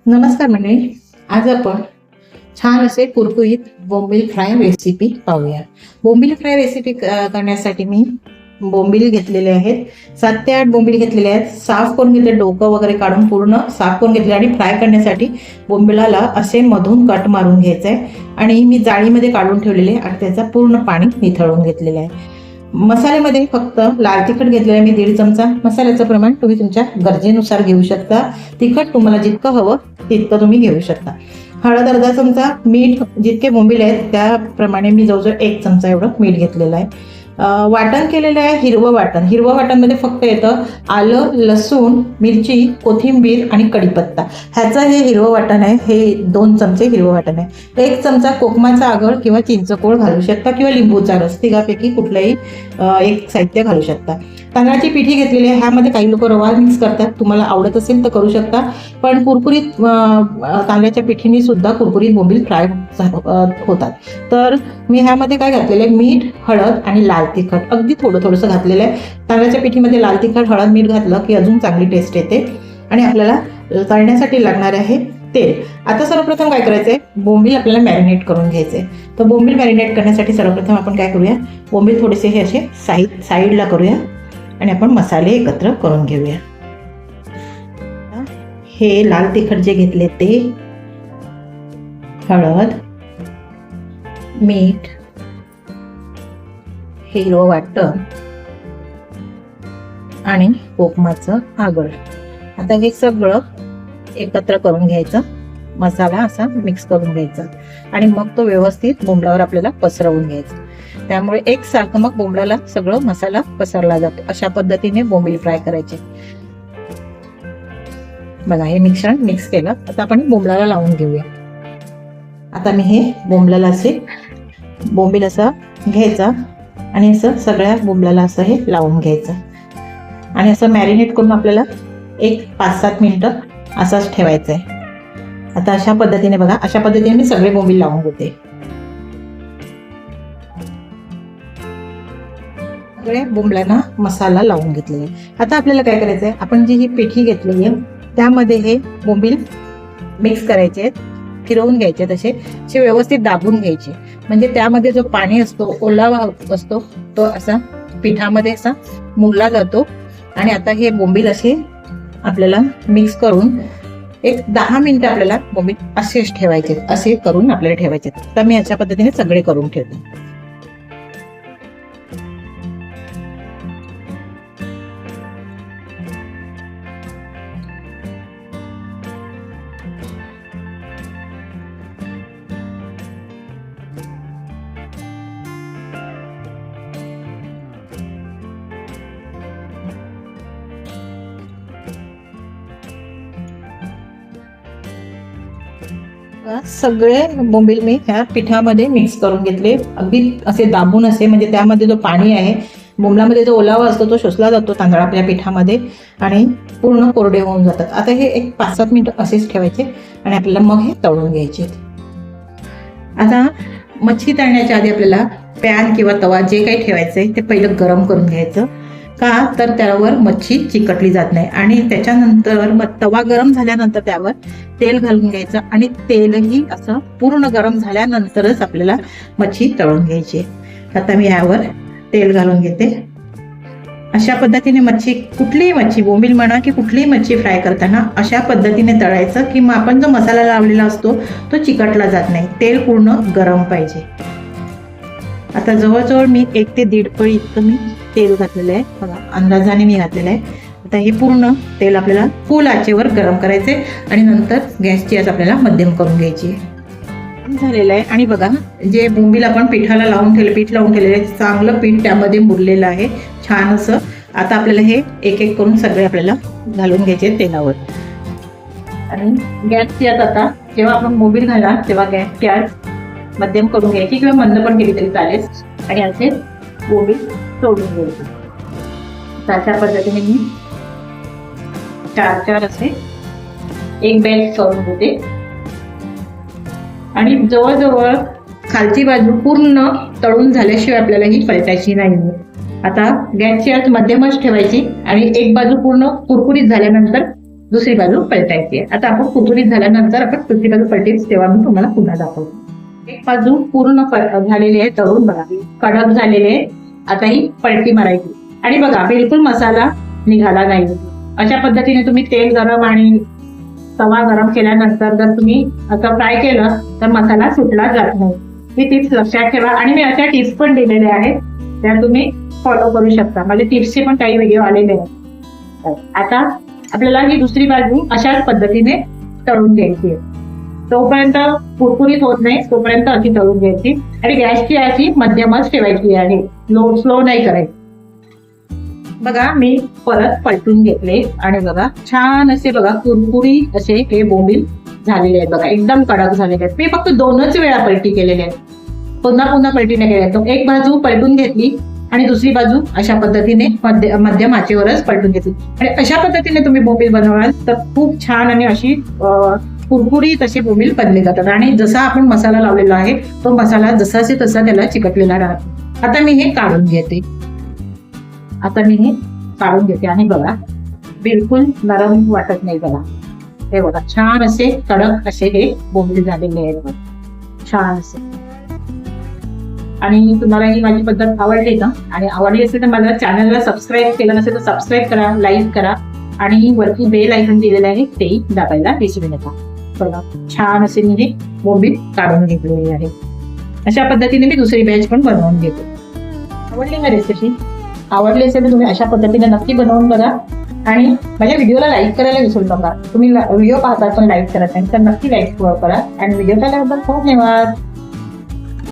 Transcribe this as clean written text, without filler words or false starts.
नमस्कार मंडळी. आज आपण छान असे कुरकुरीत बोंबील फ्राय रेसिपी पाहूया. बोंबील फ्राय रेसिपी करण्यासाठी मी बोंबील घेतलेले आहेत. 7 ते 8 बोंबील घेतलेले आहेत. साफ करून घेतले, डोकं वगैरे काढून पूर्ण साफ करून घेतले आणि फ्राय करण्यासाठी बोंबिलाला असे मधून कट मारून घ्यायचं आहे. आणि मी जाळीमध्ये काढून ठेवलेले आणि त्याचा पूर्ण पाणी निथळून घेतलेलं आहे. मसाल्यामध्ये फक्त लाल तिखट घेतलेलं आहे मी 1.5 चमचा. मसाल्याचं प्रमाण तुम्ही तुमच्या गरजेनुसार घेऊ शकता. तिखट तुम्हाला जितकं हवं तितकं तुम्ही घेऊ शकता. हळद अर्धा चमचा, मीठ जितके बोंबील आहेत त्याप्रमाणे मी जवळजवळ 1 चमचा एवढं मीठ घेतलेलं आहे. वाटण केलेलं आहे हिरवं वाटण. हिरवं वाटणमध्ये फक्त येतं आलं, लसूण, मिरची, कोथिंबीर आणि कढीपत्ता. ह्याचं हे हिरवं वाटण आहे. हे 2 चमचे हिरवं वाटण आहे. 1 चमचा कोकमाचा आगळ किंवा चिंचकोळ घालू शकता किंवा लिंबूचा रस, तिघापैकी कुठलंही एक साहित्य घालू शकता. तांदळाची पिठी घेतलेली आहे. ह्यामध्ये काही लोक रवा मिक्स करतात. तुम्हाला आवडत असेल तर करू शकता, पण कुरकुरीत तांदळाच्या पिठीने सुद्धा कुरकुरीत बोंबील फ्राय होतात. तर मी ह्यामध्ये काय घातलेलं आहे, मीठ, हळद आणि लाल तिखट अगदी थोडंसं घातलेलं आहे. तांदळाच्या पिठीमध्ये लाल तिखट, हळद, मीठ घातलं की अजून चांगली टेस्ट येते. आणि आपल्याला तळण्यासाठी लागणार आहे तेल. आता सर्वप्रथम काय करायचं आहे, बोंबील आपल्याला मॅरिनेट करून घ्यायचे. तर बोंबील मॅरिनेट करण्यासाठी सर्वप्रथम आपण काय करूया, बोंबील थोडेसे हे असे साईडला करूया आणि आपण मसाले एकत्र करून घेऊया. हे लाल तिखट जे घेतले ते, हळद, मीठ, हिरवं वाटण आणि कोकमाचं आगळ. आता हे सगळं एकत्र करून घ्यायचं. मसाला असा मिक्स करून घ्यायचा आणि मग तो व्यवस्थित बोंबलावर आपल्याला पसरवून घ्यायचा. त्यामुळे एकसारखं मग बोंबलाला सगळं मसाला पसरला जातो. अशा पद्धतीने बोंबील फ्राय करायचे. बघा, हे मिश्रण मिक्स केलं. आता आपण बोंबलाला लावून घेऊया. आता मी हे बोंबलाला बोंबील असं घ्यायचा आणि असं सगळ्या बोंबलाला असं हे लावून घ्यायचं आणि असं मॅरिनेट करून आपल्याला 5-7 मिनिटं असंच ठेवायचं आहे. आता अशा पद्धतीने बघा, अशा पद्धतीने मी सगळे बोंबील लावून घेते. सगळ्या बोंबलांना मसाला लावून घेतलेला आहे. आता आपल्याला काय करायचं आहे, आपण जी ही पिठी घेतलेली आहे त्यामध्ये हे बोंबील मिक्स करायचे आहेत, फिरवून घ्यायचे, तसे व्यवस्थित दाबून घ्यायचे. म्हणजे त्यामध्ये जो पाणी असतो, ओलावा असतो, तो असा पिठामध्ये असा मुरला जातो. आणि आता हे बोंबील असे आपल्याला मिक्स करून 10 मिनिटं आपल्याला बोंबील असेच ठेवायचे. असे करून आपल्याला ठेवायचे. तर मी अशा पद्धतीने सगळे करून ठेवते. सगळे बोंबील मी ह्या पिठामध्ये मिक्स करून घेतले. अगदी असे दाबून असे, म्हणजे त्यामध्ये जो पाणी आहे, बोंबलामध्ये जो ओलावा असतो तो शोषला जातो तांदळाच्या पिठामध्ये आणि पूर्ण कोरडे होऊन जातात. आता हे 5-7 मिनिटं असेच ठेवायचे आणि आपल्याला मग हे तळून घ्यायचे. आता मच्छी तळण्याच्या आधी आपल्याला पॅन किंवा तवा जे काही ठेवायचं आहे ते पहिलं गरम करून घ्यायचं. का तर त्यावर मच्छी चिकटली जात नाही. आणि त्याच्यानंतर मग तवा गरम झाल्यानंतर त्यावर तेल घालून घ्यायचं आणि तेलही असं पूर्ण गरम झाल्यानंतरच आपल्याला मच्छी तळून घ्यायची. आता मी यावर तेल घालून घेते. अशा पद्धतीने मच्छी, कुठलीही मच्छी, बोंबील म्हणा की कुठलीही मच्छी फ्राय करताना अशा पद्धतीने तळायचं की मग आपण जो मसाला लावलेला असतो तो चिकटला जात नाही. तेल पूर्ण गरम पाहिजे. आता जवळजवळ मी 1 ते 1.5 पळी इतकं मी तेल घातलेलं आहे. बघा, अंदाजाने मी घातलेलं आहे. आता हे पूर्ण तेल आपल्याला फुल आचेवर गरम करायचे आणि नंतर गॅसची आच आपल्याला मध्यम करून घ्यायची. झालेलं आहे. आणि बघा, जे बोंबील आपण पीठ लावून ठेवलेलं आहे, चांगलं पीठ त्यामध्ये मुरलेलं आहे छान असं. आता आपल्याला हे एक करून सगळे आपल्याला घालून घ्यायचे तेलावर. आणि गॅसची आच आता जेव्हा आपण बोंबील घाला तेव्हा गॅसची आच मध्यम करून घ्यायची किंवा मंद पण केली तरी चालेल. आणि असे बोंबील सोडून घ्यायचे. अशा पद्धतीने मी 4 असे एक बॅच करून घेते. आणि जवळजवळ खालची बाजू पूर्ण तळून झाल्याशिवाय आपल्याला ही पलटायची नाही. आता गॅसची आच मध्यमच ठेवायची आणि एक बाजू पूर्ण कुरकुरीत झाल्यानंतर दुसरी बाजू पलटायची आहे. आता आपण कुरकुरीत झाल्यानंतर आपण दुसरी बाजू पलटेल तेव्हा मी तुम्हाला पुन्हा दाखवतो. एक बाजू पूर्ण झालेली आहे, तळून बघा कडक झालेले आहे. आता ही पलटी मारायची आणि बघा बिलकुल मसाला निघाला नाही. अशा पद्धतीने तुम्ही तेल गरम आणि तवा गरम केल्यानंतर जर तुम्ही असं फ्राय केलं तर मसाला सुटला जात नाही. ही टिप्स लक्षात ठेवा आणि मी अशा टिप्स पण दिलेल्या आहेत, त्या तुम्ही फॉलो करू शकता. माझे टिप्सचे पण काही व्हिडिओ आलेले आहेत. आता आपल्याला ही दुसरी बाजू अशाच पद्धतीने तळून घ्यायची आहे. तोपर्यंत कुरकुरीत होत नाही तोपर्यंत अशी तळून घ्यायची आणि गॅसची अशी मध्यमच ठेवायची आहे, स्लो नाही करायची. बघा मी परत पलटून घेतले आणि बघा छान असे बघा कुरकुरीत असे हे बोंबील झालेले आहेत. बघा एकदम कडक झालेले आहेत. मी फक्त 2च वेळा पलटी केलेले आहेत, पुन्हा पलटी नाही केल्या. तो एक बाजू पलटून घेतली आणि दुसरी बाजू अशा पद्धतीने मध्यम आचेवरच पलटून घेतली आणि अशा पद्धतीने तुम्ही बोंबील बनवाल तर खूप छान आणि अशी कुरकुरीत असे बोंबील बनले जातात. आणि जसा आपण मसाला लावलेला आहे तो मसाला जसाचे तसा त्याला चिकटलेला राहतो. आता मी हे काढून घेते. आणि बघा बिलकुल नरम वाटत नाही. बघा हे बघा छान असे कडक असे हे बोंबील झालेले आहेत, छान असे. आणि तुम्हाला ही माझी पद्धत आवडली का? आणि आवडली असेल तर माझ्या चॅनलला सबस्क्राईब केलं नसेल तर सबस्क्राईब करा, लाईक करा आणि वरती बेल आयकॉन दिलेलं आहे तेही दाबायला विसरू नका. बघा छान असे मी हे बोंबील काढून घेतलेले आहे. अशा पद्धतीने मी दुसरी बॅच पण बनवून घेते. आवडली का रेसिपी? आवडली असेल तर तुम्ही अशा पद्धतीने नक्की बनवून बघा आणि माझ्या व्हिडिओला लाईक करायला विसरू नका. तुम्ही व्हिडिओ पाहता पण लाईक करत नाही तर नक्की लाईक करा आणि व्हिडिओ पाहिल्याबद्दल खूप धन्यवाद.